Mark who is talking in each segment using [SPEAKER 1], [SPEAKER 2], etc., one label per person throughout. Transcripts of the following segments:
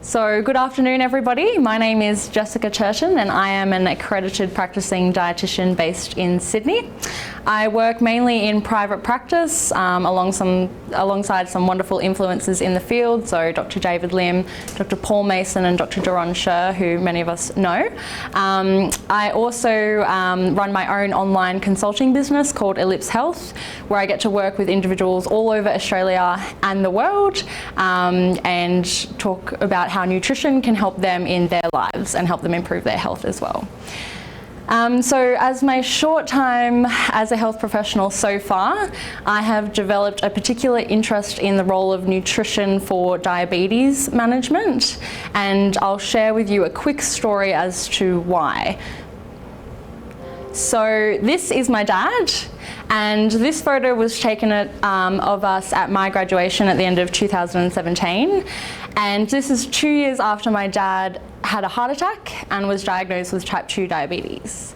[SPEAKER 1] So good afternoon everybody, my name is Jessica Turton and I am an accredited practicing dietitian based in Sydney. I work mainly in private practice alongside some wonderful influences in the field, so Dr. David Lim, Dr. Paul Mason and Dr. Daron Sher, who many of us know. I also run my own online consulting business called Ellipse Health, where I get to work with individuals all over Australia and the world and talk about how nutrition can help them in their lives and help them improve their health as well. So as my short time as a health professional so far, I have developed a particular interest in the role of nutrition for diabetes management, and I'll share with you a quick story as to why. So this is my dad, and this photo was taken of us at my graduation at the end of 2017, and this is 2 years after my dad had a heart attack and was diagnosed with type 2 diabetes.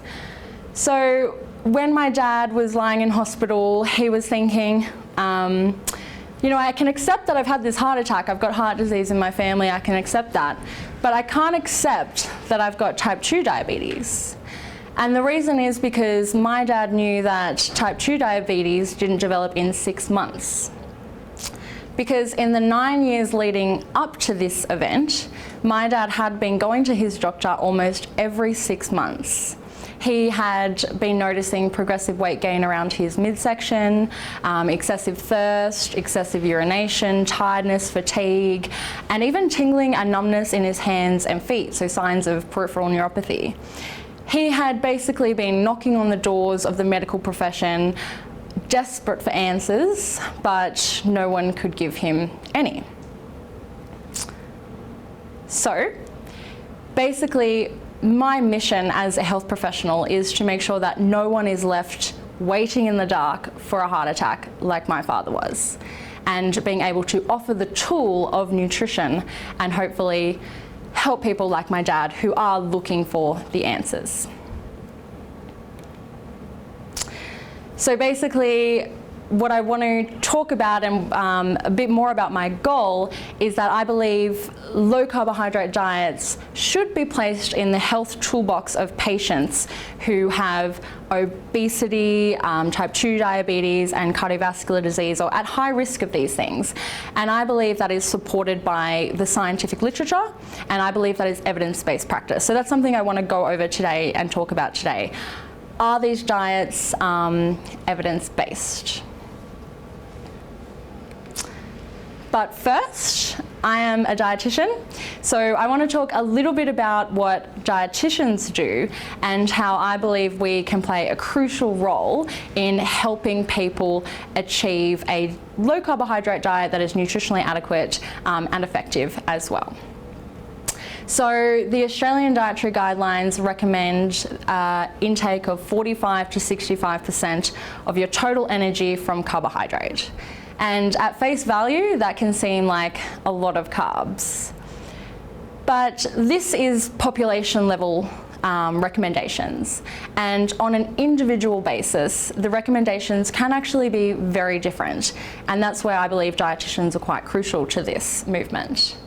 [SPEAKER 1] So when my dad was lying in hospital, he was thinking, you know, I can accept that I've had this heart attack, I've got heart disease in my family, I can accept that, but I can't accept that I've got type 2 diabetes. And the reason is because my dad knew that type 2 diabetes didn't develop in 6 months. Because in the 9 years leading up to this event, my dad had been going to his doctor almost every 6 months. He had been noticing progressive weight gain around his midsection, excessive thirst, excessive urination, tiredness, fatigue, and even tingling and numbness in his hands and feet, so signs of peripheral neuropathy. He had basically been knocking on the doors of the medical profession, desperate for answers, but no one could give him any. So, basically, my mission as a health professional is to make sure that no one is left waiting in the dark for a heart attack like my father was, and being able to offer the tool of nutrition and hopefully help people like my dad who are looking for the answers. So basically, what I want to talk about and a bit more about my goal is that I believe low carbohydrate diets should be placed in the health toolbox of patients who have obesity, type 2 diabetes and cardiovascular disease, or at high risk of these things. And I believe that is supported by the scientific literature, and I believe that is evidence-based practice. So that's something I want to go over today and talk about today. Are these diets evidence-based? But first, I am a dietitian, so I want to talk a little bit about what dietitians do and how I believe we can play a crucial role in helping people achieve a low carbohydrate diet that is nutritionally adequate and effective as well. So the Australian Dietary Guidelines recommend intake of 45 to 65% of your total energy from carbohydrate. And at face value, that can seem like a lot of carbs. But this is population level recommendations. And on an individual basis, the recommendations can actually be very different. And that's where I believe dietitians are quite crucial to this movement.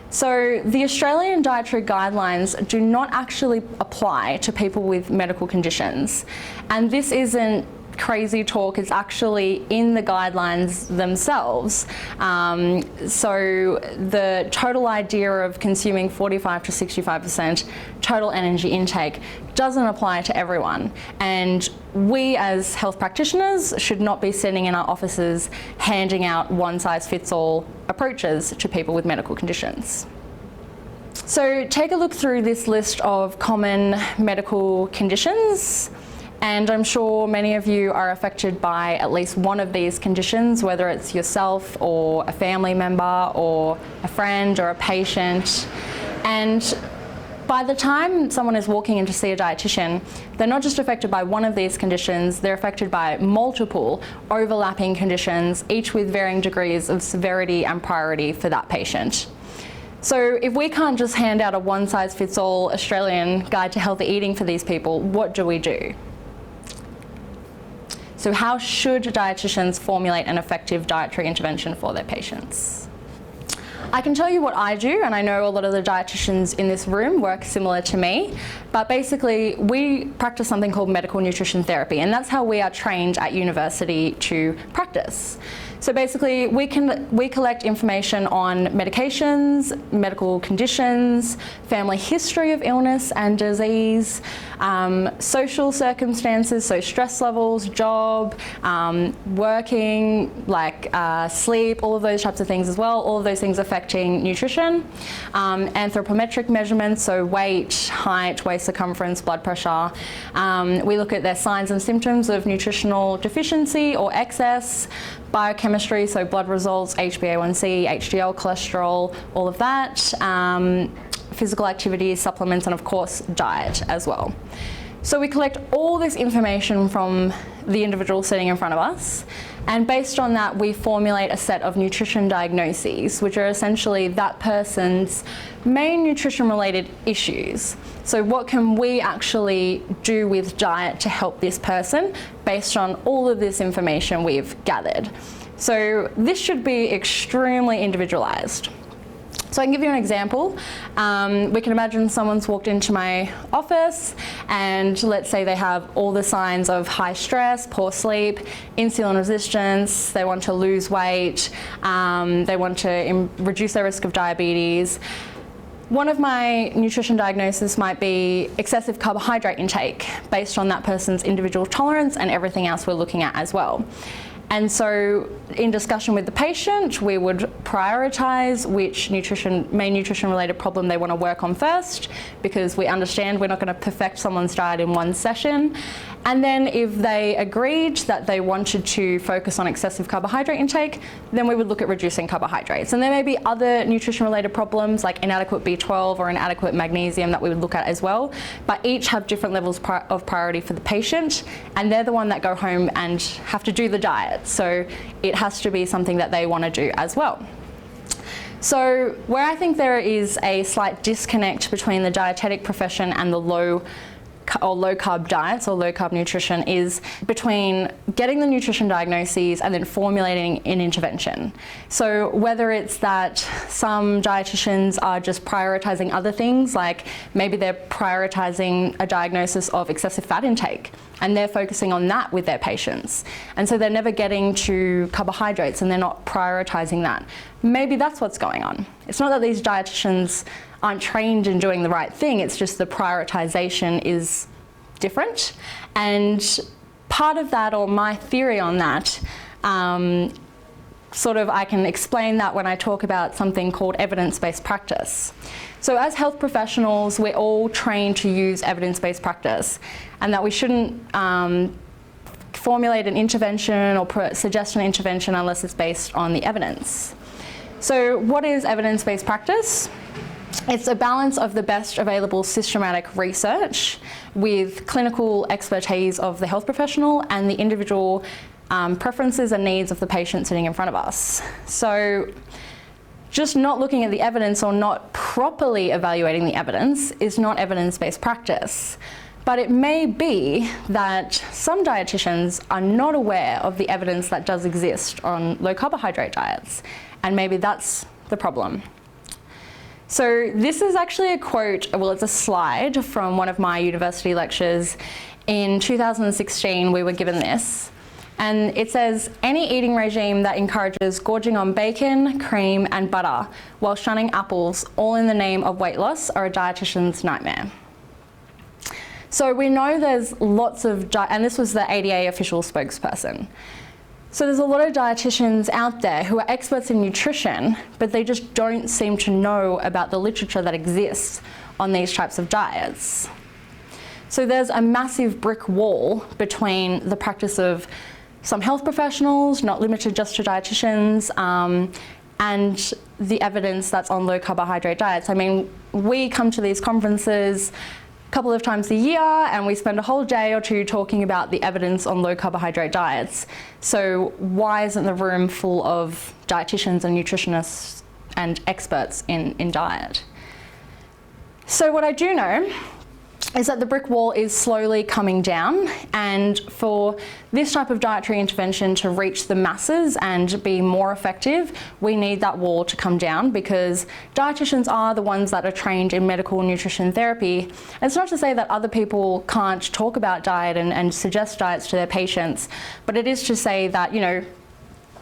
[SPEAKER 1] So the Australian Dietary Guidelines do not actually apply to people with medical conditions. And this isn't crazy talk, it's actually in the guidelines themselves. So the total idea of consuming 45 to 65% total energy intake doesn't apply to everyone. And we as health practitioners should not be sitting in our offices handing out one-size-fits-all approaches to people with medical conditions. So take a look through this list of common medical conditions. And I'm sure many of you are affected by at least one of these conditions, whether it's yourself or a family member or a friend or a patient. And by the time someone is walking in to see a dietitian, they're not just affected by one of these conditions, they're affected by multiple overlapping conditions, each with varying degrees of severity and priority for that patient. So if we can't just hand out a one-size-fits-all Australian guide to healthy eating for these people, what do we do? So how should dietitians formulate an effective dietary intervention for their patients? I can tell you what I do, and I know a lot of the dietitians in this room work similar to me, but basically we practice something called medical nutrition therapy, and that's how we are trained at university to practice. So basically we collect information on medications, medical conditions, family history of illness and disease, social circumstances, so stress levels, job, working, like sleep, all of those types of things as well. All of those things affecting nutrition. Anthropometric measurements, so weight, height, waist circumference, blood pressure. We look at their signs and symptoms of nutritional deficiency or excess. Biochemistry, so blood results, HbA1c, HDL cholesterol, all of that. Physical activity, supplements, and of course diet as well. So we collect all this information from the individual sitting in front of us, and based on that we formulate a set of nutrition diagnoses, which are essentially that person's main nutrition related issues. So what can we actually do with diet to help this person based on all of this information we've gathered? So this should be extremely individualized. So I can give you an example. We can imagine someone's walked into my office and let's say they have all the signs of high stress, poor sleep, insulin resistance, they want to lose weight, they want to reduce their risk of diabetes. One of my nutrition diagnoses might be excessive carbohydrate intake based on that person's individual tolerance and everything else we're looking at as well. And so in discussion with the patient, we would prioritize which main nutrition related problem they want to work on first, because we understand we're not going to perfect someone's diet in one session. And then if they agreed that they wanted to focus on excessive carbohydrate intake, then we would look at reducing carbohydrates. And there may be other nutrition related problems like inadequate B12 or inadequate magnesium that we would look at as well, but each have different levels of priority for the patient, and they're the one that go home and have to do the diet. So it has to be something that they want to do as well. So where I think there is a slight disconnect between the dietetic profession and the low carb diets or low carb nutrition is between getting the nutrition diagnoses and then formulating an intervention. So whether it's that some dietitians are just prioritizing other things, like maybe they're prioritizing a diagnosis of excessive fat intake and they're focusing on that with their patients, and so they're never getting to carbohydrates and they're not prioritizing that. Maybe that's what's going on. It's not that these dietitians aren't trained in doing the right thing, it's just the prioritization is different. And part of that, or my theory on that, I can explain that when I talk about something called evidence-based practice. So as health professionals, we're all trained to use evidence-based practice, and that we shouldn't formulate an intervention or suggest an intervention unless it's based on the evidence. So what is evidence-based practice? It's a balance of the best available systematic research with clinical expertise of the health professional and the individual preferences and needs of the patient sitting in front of us. So just not looking at the evidence or not properly evaluating the evidence is not evidence-based practice. But it may be that some dietitians are not aware of the evidence that does exist on low carbohydrate diets, and maybe that's the problem. So this is actually a quote, well, it's a slide from one of my university lectures. In 2016, we were given this, and it says, any eating regime that encourages gorging on bacon, cream, and butter while shunning apples, all in the name of weight loss, are a dietitian's nightmare. So we know there's lots of, and this was the ADA official spokesperson. So there's a lot of dietitians out there who are experts in nutrition, but they just don't seem to know about the literature that exists on these types of diets. So there's a massive brick wall between the practice of some health professionals, not limited just to dietitians, and the evidence that's on low carbohydrate diets. I mean, we come to these conferences a couple of times a year and we spend a whole day or two talking about the evidence on low carbohydrate diets. So why isn't the room full of dietitians and nutritionists and experts in diet? So what I do know is that the brick wall is slowly coming down, and for this type of dietary intervention to reach the masses and be more effective, we need that wall to come down, because dietitians are the ones that are trained in medical nutrition therapy. And it's not to say that other people can't talk about diet and suggest diets to their patients, but it is to say that, you know,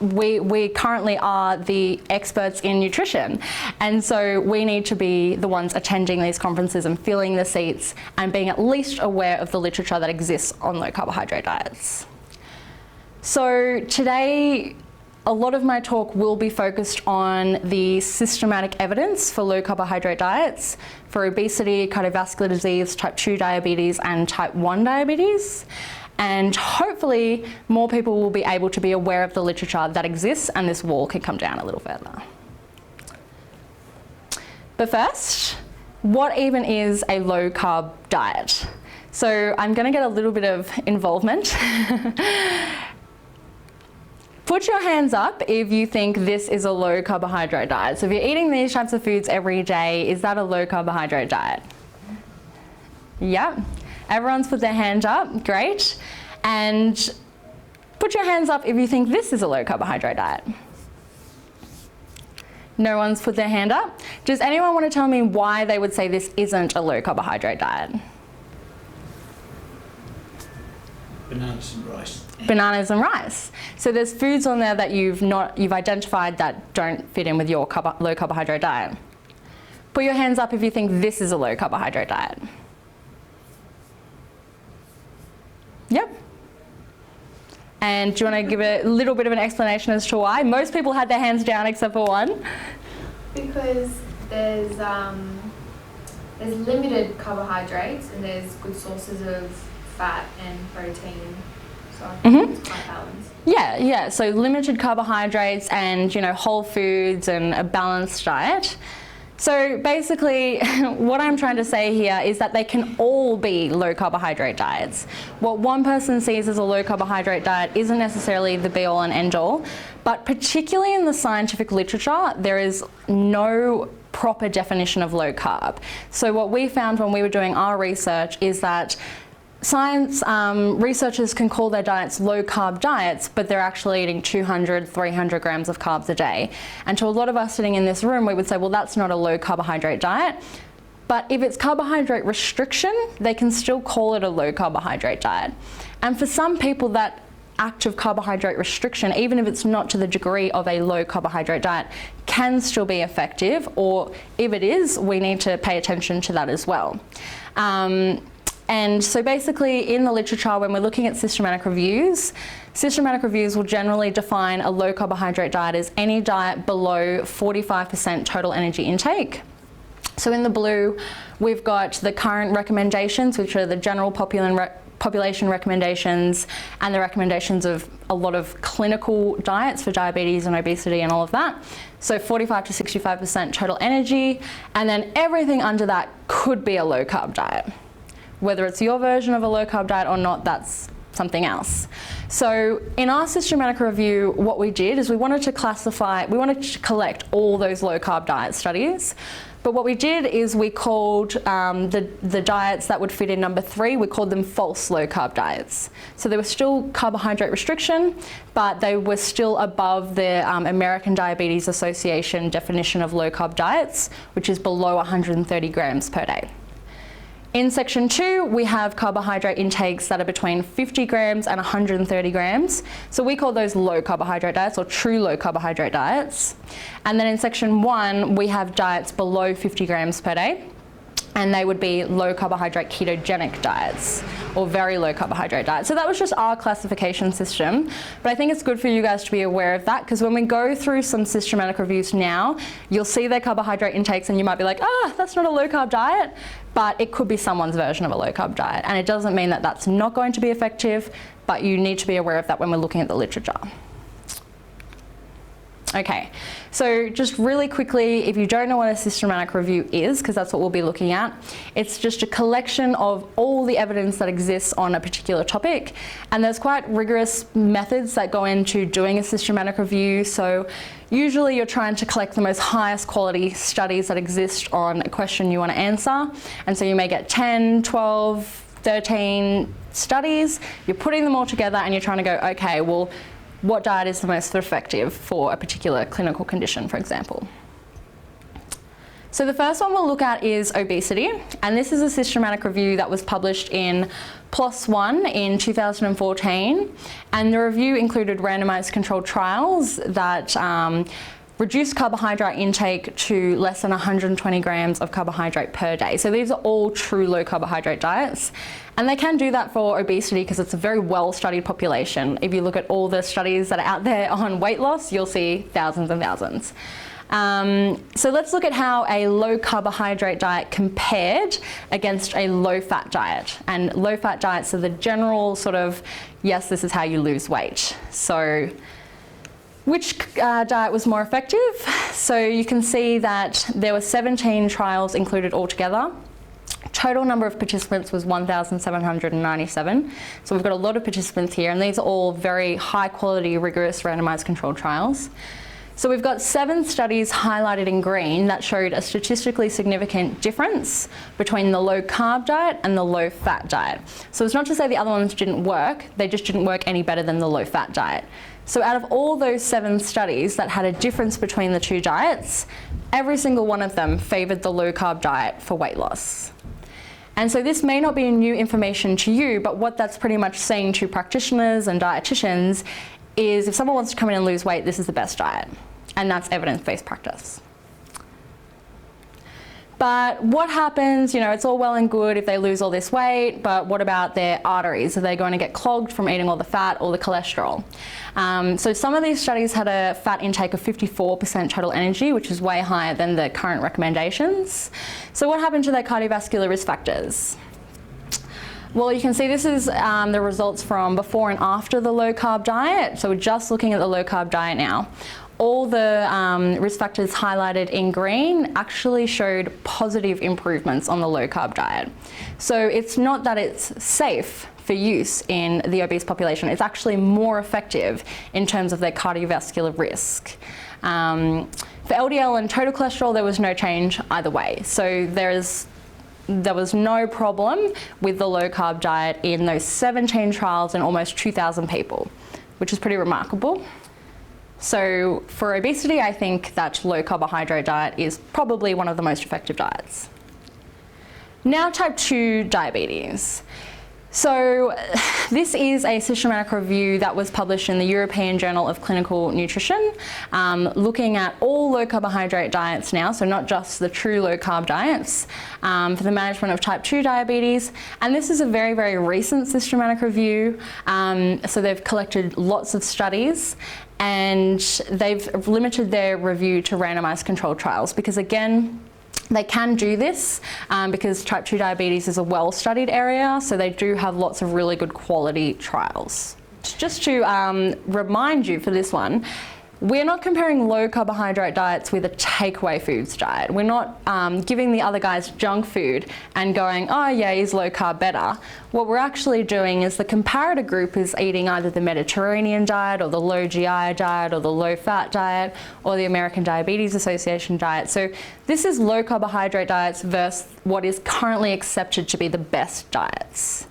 [SPEAKER 1] we currently are the experts in nutrition, and so we need to be the ones attending these conferences and filling the seats and being at least aware of the literature that exists on low carbohydrate diets. So today, a lot of my talk will be focused on the systematic evidence for low carbohydrate diets for obesity, cardiovascular disease, type 2 diabetes and type 1 diabetes. And hopefully more people will be able to be aware of the literature that exists, and this wall can come down a little further. But first, what even is a low carb diet? So I'm going to get a little bit of involvement. Put your hands up if you think this is a low carbohydrate diet. So if you're eating these types of foods every day, is that a low carbohydrate diet? Yep. Everyone's put their hand up, great. And put your hands up if you think this is a low carbohydrate diet. No one's put their hand up. Does anyone want to tell me why they would say this isn't a low carbohydrate diet?
[SPEAKER 2] Bananas and rice.
[SPEAKER 1] Bananas and rice. So there's foods on there that you've identified that don't fit in with your low carbohydrate diet. Put your hands up if you think this is a low carbohydrate diet. Yep. And do you want to give a little bit of an explanation as to why? Most people had their hands down except for one.
[SPEAKER 3] Because there's limited carbohydrates and there's good sources of fat and protein. So I think it's quite balanced.
[SPEAKER 1] Yeah. So limited carbohydrates and, you know, whole foods and a balanced diet. So basically, what I'm trying to say here is that they can all be low carbohydrate diets. What one person sees as a low carbohydrate diet isn't necessarily the be all and end all, but particularly in the scientific literature, there is no proper definition of low carb. So what we found when we were doing our research is that researchers can call their diets low carb diets, but they're actually eating 200, 300 grams of carbs a day. And to a lot of us sitting in this room, we would say, well, that's not a low carbohydrate diet. But if it's carbohydrate restriction, they can still call it a low carbohydrate diet. And for some people, that act of carbohydrate restriction, even if it's not to the degree of a low carbohydrate diet, can still be effective, or if it is, we need to pay attention to that as well. And so basically in the literature, when we're looking at systematic reviews will generally define a low carbohydrate diet as any diet below 45% total energy intake. So in the blue, we've got the current recommendations, which are the general population recommendations and the recommendations of a lot of clinical diets for diabetes and obesity and all of that. So 45 to 65% total energy, and then everything under that could be a low carb diet. Whether it's your version of a low carb diet or not, that's something else. So in our systematic review, what we did is we wanted to collect all those low carb diet studies. But what we did is we called the diets that would fit in number 3, we called them false low carb diets. So they were still carbohydrate restriction, but they were still above the American Diabetes Association definition of low carb diets, which is below 130 grams per day. In section 2, we have carbohydrate intakes that are between 50 grams and 130 grams. So we call those low carbohydrate diets, or true low carbohydrate diets. And then in section 1, we have diets below 50 grams per day, and they would be low carbohydrate ketogenic diets, or very low carbohydrate diets. So that was just our classification system. But I think it's good for you guys to be aware of that, because when we go through some systematic reviews now, you'll see their carbohydrate intakes and you might be like, that's not a low carb diet, but it could be someone's version of a low carb diet. And it doesn't mean that that's not going to be effective, but you need to be aware of that when we're looking at the literature. Okay, so just really quickly, if you don't know what a systematic review is, because that's what we'll be looking at, it's just a collection of all the evidence that exists on a particular topic, and there's quite rigorous methods that go into doing a systematic review. So usually you're trying to collect the most highest quality studies that exist on a question you want to answer, and so you may get 10, 12, 13 studies, you're putting them all together and you're trying to go, okay, well, what diet is the most effective for a particular clinical condition, for example. So the first one we'll look at is obesity, and this is a systematic review that was published in PLOS ONE in 2014, and the review included randomized controlled trials that reduced carbohydrate intake to less than 120 grams of carbohydrate per day. So these are all true low carbohydrate diets. And they can do that for obesity because it's a very well-studied population. If you look at all the studies that are out there on weight loss, you'll see thousands and thousands. So let's look at how a low carbohydrate diet compared against a low-fat diet. And low-fat diets are the general sort of, yes, this is how you lose weight. So which diet was more effective? So you can see that there were 17 trials included altogether. Total number of participants was 1,797. So we've got a lot of participants here, and these are all very high quality, rigorous randomized controlled trials. So we've got 7 studies highlighted in green that showed a statistically significant difference between the low carb diet and the low fat diet. So it's not to say the other ones didn't work, they just didn't work any better than the low fat diet. So out of all those 7 studies that had a difference between the two diets, every single one of them favored the low carb diet for weight loss. And so this may not be new information to you, but what that's pretty much saying to practitioners and dietitians is if someone wants to come in and lose weight, this is the best diet. And that's evidence-based practice. But what happens, you know, it's all well and good if they lose all this weight, but what about their arteries? Are they going to get clogged from eating all the fat or the cholesterol? So some of these studies had a fat intake of 54% total energy, which is way higher than the current recommendations. So what happened to their cardiovascular risk factors? Well, you can see this is the results from before and after the low carb diet. So we're just looking at the low carb diet now. All the risk factors highlighted in green actually showed positive improvements on the low carb diet. So it's not that it's safe for use in the obese population, it's actually more effective in terms of their cardiovascular risk. For LDL and total cholesterol, there was no change either way. So there was no problem with the low carb diet in those 17 trials and almost 2,000 people, which is pretty remarkable. So for obesity, I think that low carbohydrate diet is probably one of the most effective diets. Now type 2 diabetes. So this is a systematic review that was published in the European Journal of Clinical Nutrition, looking at all low carbohydrate diets now, so not just the true low carb diets, for the management of type 2 diabetes. And this is a very, very recent systematic review. So they've collected lots of studies, and they've limited their review to randomized controlled trials because, again, they can do this because type 2 diabetes is a well-studied area, so they do have lots of really good quality trials. Just to remind you for this one, we're not comparing low carbohydrate diets with a takeaway foods diet. We're not giving the other guys junk food and going, oh yeah, is low carb better? What we're actually doing is the comparator group is eating either the Mediterranean diet or the low GI diet or the low fat diet or the American Diabetes Association diet. So this is low carbohydrate diets versus what is currently accepted to be the best diets.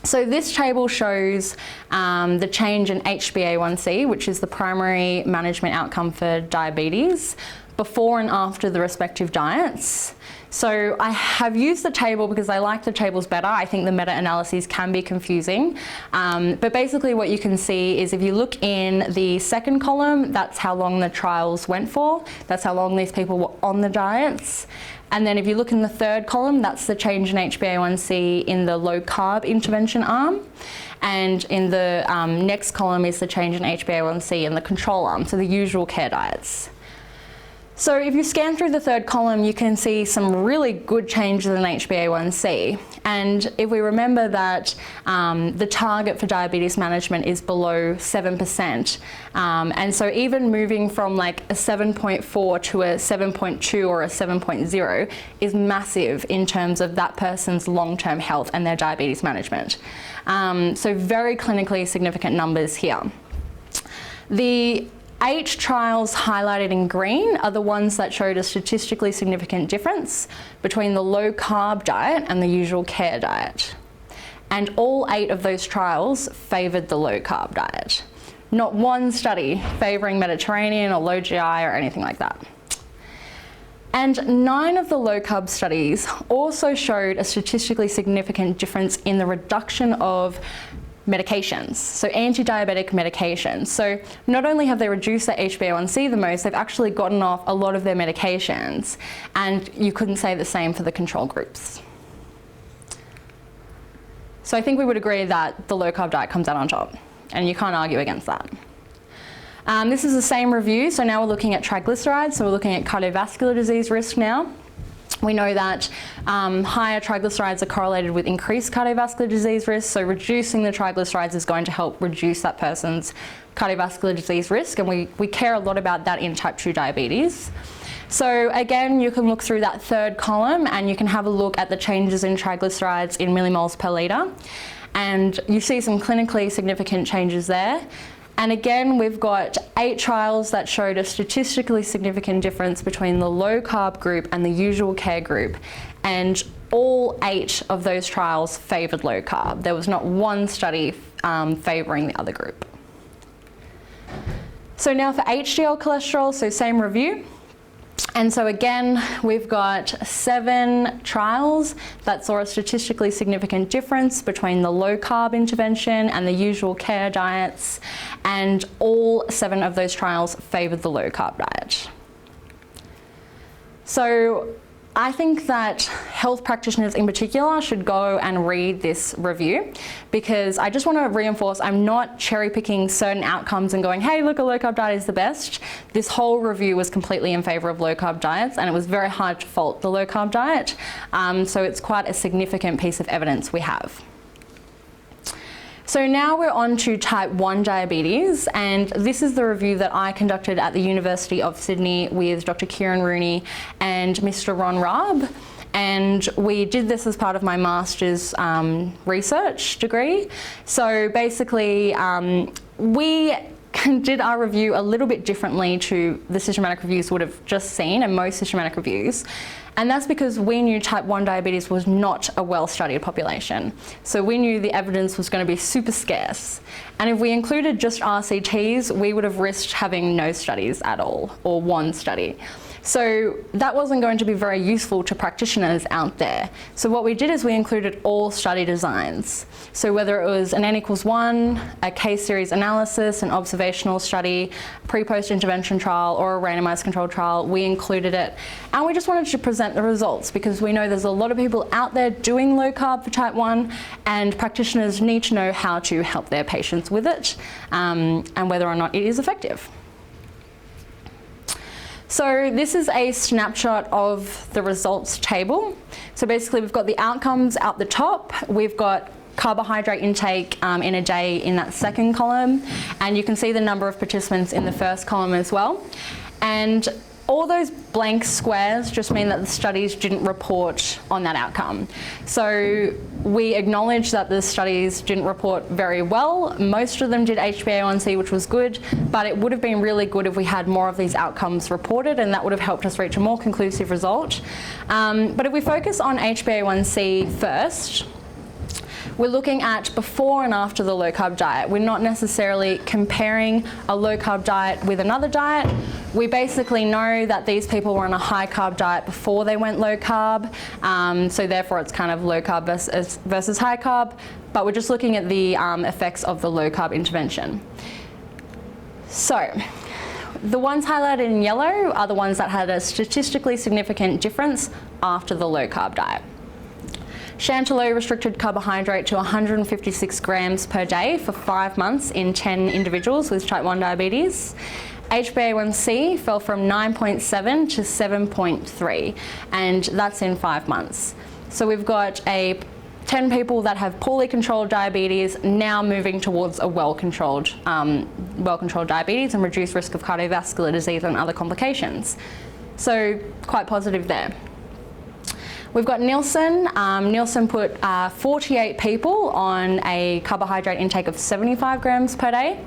[SPEAKER 1] So this table shows the change in HbA1c, which is the primary management outcome for diabetes, before and after the respective diets. So I have used the table because I like the tables better. I think the meta-analyses can be confusing. But basically what you can see is if you look in the second column, that's how long the trials went for. That's how long these people were on the diets. And then if you look in the third column, that's the change in HbA1c in the low carb intervention arm. And in the next column is the change in HbA1c in the control arm, so the usual care diets. So if you scan through the third column, you can see some really good changes in HbA1c. And if we remember that the target for diabetes management is below 7%, and so even moving from like a 7.4 to a 7.2 or a 7.0 is massive in terms of that person's long-term health and their diabetes management. So very clinically significant numbers here. The 8 trials highlighted in green are the ones that showed a statistically significant difference between the low-carb diet and the usual care diet. And all 8 of those trials favoured the low-carb diet. Not one study favouring Mediterranean or low GI or anything like that. And 9 of the low-carb studies also showed a statistically significant difference in the reduction of medications, so anti-diabetic medications. So not only have they reduced their HbA1c the most, they've actually gotten off a lot of their medications, and you couldn't say the same for the control groups. So I think we would agree that the low-carb diet comes out on top, and you can't argue against that. This is the same review, so now we're looking at triglycerides, so we're looking at cardiovascular disease risk now. We know that higher triglycerides are correlated with increased cardiovascular disease risk, so reducing the triglycerides is going to help reduce that person's cardiovascular disease risk, and we care a lot about that in type 2 diabetes. So again, you can look through that third column and you can have a look at the changes in triglycerides in millimoles per litre, and you see some clinically significant changes there. And again, we've got 8 trials that showed a statistically significant difference between the low-carb group and the usual care group. And all 8 of those trials favoured low-carb. There was not one study favouring the other group. So now for HDL cholesterol, so same review. And so again, we've got 7 trials that saw a statistically significant difference between the low-carb intervention and the usual care diets, and all 7 of those trials favoured the low-carb diet. So I think that health practitioners in particular should go and read this review, because I just want to reinforce I'm not cherry picking certain outcomes and going, hey, look, a low carb diet is the best. This whole review was completely in favour of low carb diets, and it was very hard to fault the low carb diet. So it's quite a significant piece of evidence we have. So now we're on to type 1 diabetes, and this is the review that I conducted at the University of Sydney with Dr. Kieran Rooney and Mr. Ron Raab, and we did this as part of my master's research degree. So basically we did our review a little bit differently to the systematic reviews would have just seen and most systematic reviews. And that's because we knew type 1 diabetes was not a well-studied population. So we knew the evidence was going to be super scarce. And if we included just RCTs, we would have risked having no studies at all, or one study. So that wasn't going to be very useful to practitioners out there. So what we did is we included all study designs. So whether it was an N=1, a case series analysis, an observational study, pre-post intervention trial, or a randomized controlled trial, we included it. And we just wanted to present the results, because we know there's a lot of people out there doing low carb for type 1, and practitioners need to know how to help their patients with it, and whether or not it is effective. So this is a snapshot of the results table. So basically we've got the outcomes out the top, we've got carbohydrate intake in a day in that second column, and you can see the number of participants in the first column as well. And all those blank squares just mean that the studies didn't report on that outcome. So we acknowledge that the studies didn't report very well. Most of them did HbA1c, which was good, but it would have been really good if we had more of these outcomes reported, and that would have helped us reach a more conclusive result. But if we focus on HbA1c first, we're looking at before and after the low-carb diet. We're not necessarily comparing a low-carb diet with another diet. We basically know that these people were on a high-carb diet before they went low-carb, so therefore it's kind of low-carb versus high-carb, but we're just looking at the effects of the low-carb intervention. So the ones highlighted in yellow are the ones that had a statistically significant difference after the low-carb diet. Chantilly restricted carbohydrate to 156 grams per day for 5 months in 10 individuals with type 1 diabetes. HbA1c fell from 9.7 to 7.3, and that's in 5 months. So we've got 10 people that have poorly controlled diabetes now moving towards a well-controlled diabetes and reduced risk of cardiovascular disease and other complications. So quite positive there. We've got Nielsen. Nielsen put 48 people on a carbohydrate intake of 75 grams per day,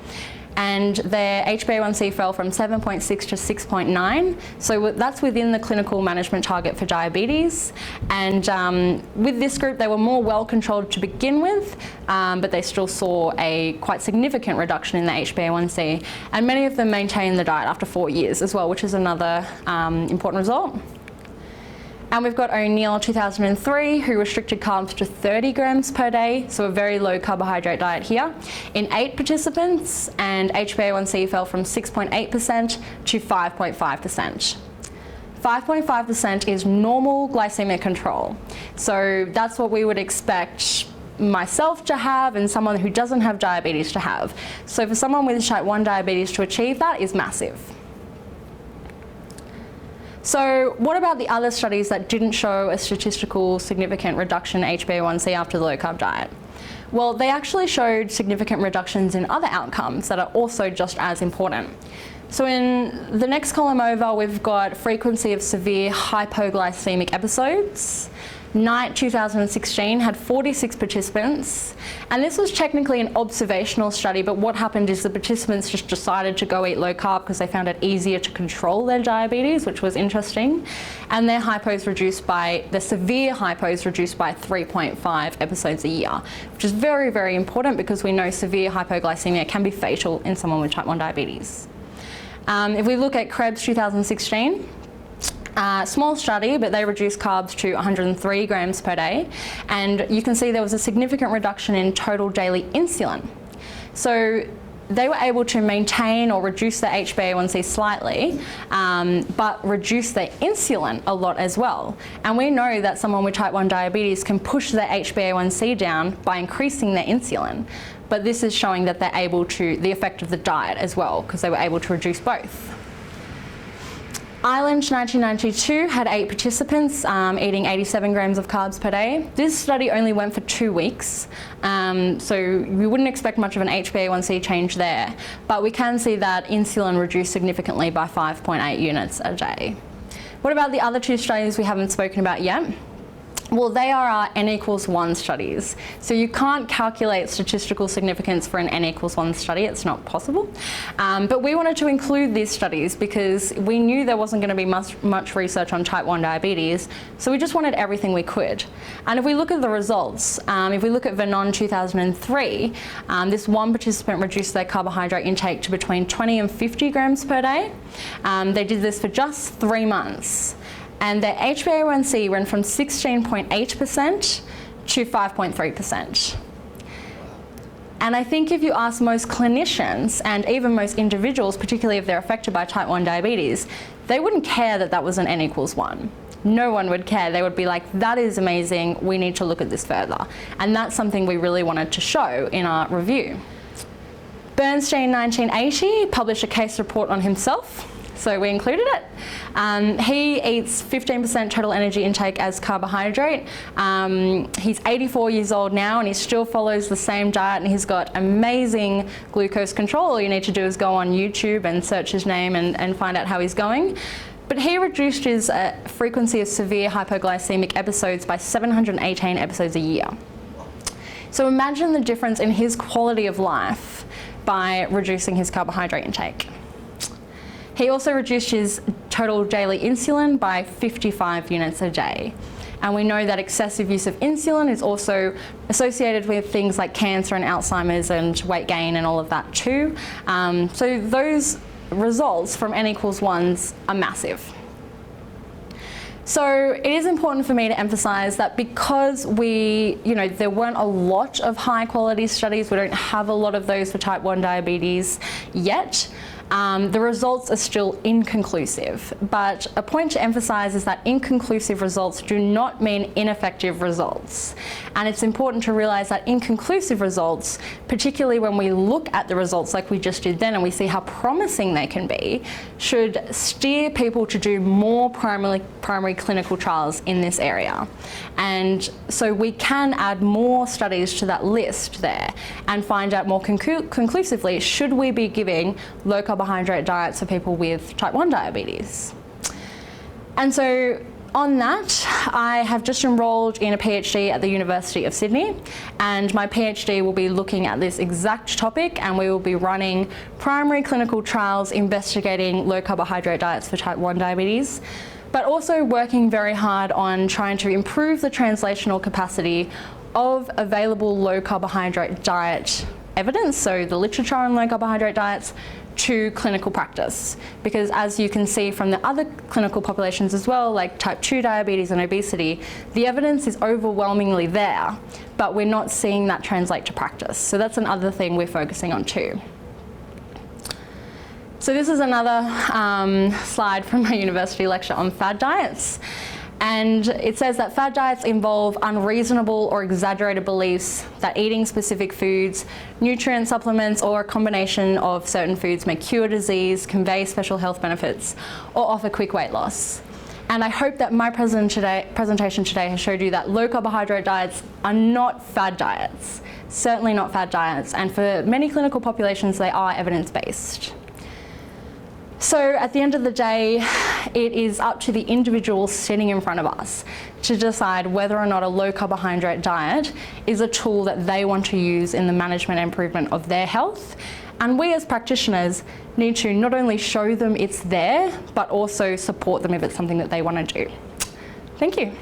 [SPEAKER 1] and their HbA1c fell from 7.6 to 6.9. So that's within the clinical management target for diabetes. And with this group, they were more well controlled to begin with, but they still saw a quite significant reduction in the HbA1c. And many of them maintained the diet after 4 years as well, which is another important result. And we've got O'Neill 2003, who restricted carbs to 30 grams per day, so a very low carbohydrate diet here, in 8 participants, and HbA1c fell from 6.8% to 5.5%. 5.5% is normal glycemic control, so that's what we would expect myself to have and someone who doesn't have diabetes to have. So for someone with type 1 diabetes to achieve that is massive. So what about the other studies that didn't show a statistical significant reduction in HbA1c after the low-carb diet? Well, they actually showed significant reductions in other outcomes that are also just as important. So in the next column over, we've got frequency of severe hypoglycemic episodes. Night 2016 had 46 participants, and this was technically an observational study, but what happened is the participants just decided to go eat low carb because they found it easier to control their diabetes, which was interesting, and their severe hypos reduced by 3.5 episodes a year, which is very, very important because we know severe hypoglycemia can be fatal in someone with type 1 diabetes. If we look at Krebs 2016, small study, but they reduced carbs to 103 grams per day, and you can see there was a significant reduction in total daily insulin. So they were able to maintain or reduce their HbA1c slightly, but reduce their insulin a lot as well. And we know that someone with type 1 diabetes can push their HbA1c down by increasing their insulin. But this is showing that they're able to, the effect of the diet as well, because they were able to reduce both. Ireland 1992 had 8 participants eating 87 grams of carbs per day. This study only went for 2 weeks, so we wouldn't expect much of an HbA1c change there, but we can see that insulin reduced significantly by 5.8 units a day. What about the other 2 studies we haven't spoken about yet? Well, they are our n=1 studies. So you can't calculate statistical significance for an n=1 study, it's not possible. But we wanted to include these studies because we knew there wasn't going to be much research on type 1 diabetes, so we just wanted everything we could. And if we look at the results, if we look at Vernon 2003, this one participant reduced their carbohydrate intake to between 20 and 50 grams per day. They did this for just 3 months. And their HbA1c went from 16.8% to 5.3%. And I think if you ask most clinicians and even most individuals, particularly if they're affected by type 1 diabetes, they wouldn't care that that was an n=1. No one would care. They would be like, that is amazing, we need to look at this further. And that's something we really wanted to show in our review. Bernstein 1980 published a case report on himself. So we included it. He eats 15% total energy intake as carbohydrate. He's 84 years old now and he still follows the same diet, and he's got amazing glucose control. All you need to do is go on YouTube and search his name and find out how he's going. But he reduced his frequency of severe hypoglycemic episodes by 718 episodes a year. So imagine the difference in his quality of life by reducing his carbohydrate intake. He also reduced his total daily insulin by 55 units a day. And we know that excessive use of insulin is also associated with things like cancer and Alzheimer's and weight gain and all of that too. So those results from n=1s are massive. So it is important for me to emphasize that because there weren't a lot of high quality studies, we don't have a lot of those for type 1 diabetes yet, the results are still inconclusive. But a point to emphasize is that inconclusive results do not mean ineffective results. And it's important to realize that inconclusive results, particularly when we look at the results like we just did then and we see how promising they can be, should steer people to do more primary clinical trials in this area. And so we can add more studies to that list there and find out more conclusively, should we be giving low carbohydrate diets for people with type 1 diabetes? And so on that, I have just enrolled in a PhD at the University of Sydney, and my PhD will be looking at this exact topic, and we will be running primary clinical trials investigating low carbohydrate diets for type 1 diabetes, but also working very hard on trying to improve the translational capacity of available low carbohydrate diet evidence, so the literature on low carbohydrate diets, to clinical practice. Because as you can see from the other clinical populations as well, like type 2 diabetes and obesity, the evidence is overwhelmingly there, but we're not seeing that translate to practice. So that's another thing we're focusing on too. So this is another slide from my university lecture on fad diets. And it says that fad diets involve unreasonable or exaggerated beliefs that eating specific foods, nutrient supplements, or a combination of certain foods may cure disease, convey special health benefits, or offer quick weight loss. And I hope that my presentation today has showed you that low carbohydrate diets are not fad diets, certainly not fad diets, and for many clinical populations they are evidence-based. So at the end of the day, it is up to the individual sitting in front of us to decide whether or not a low carbohydrate diet is a tool that they want to use in the management and improvement of their health. And we as practitioners need to not only show them it's there, but also support them if it's something that they want to do. Thank you.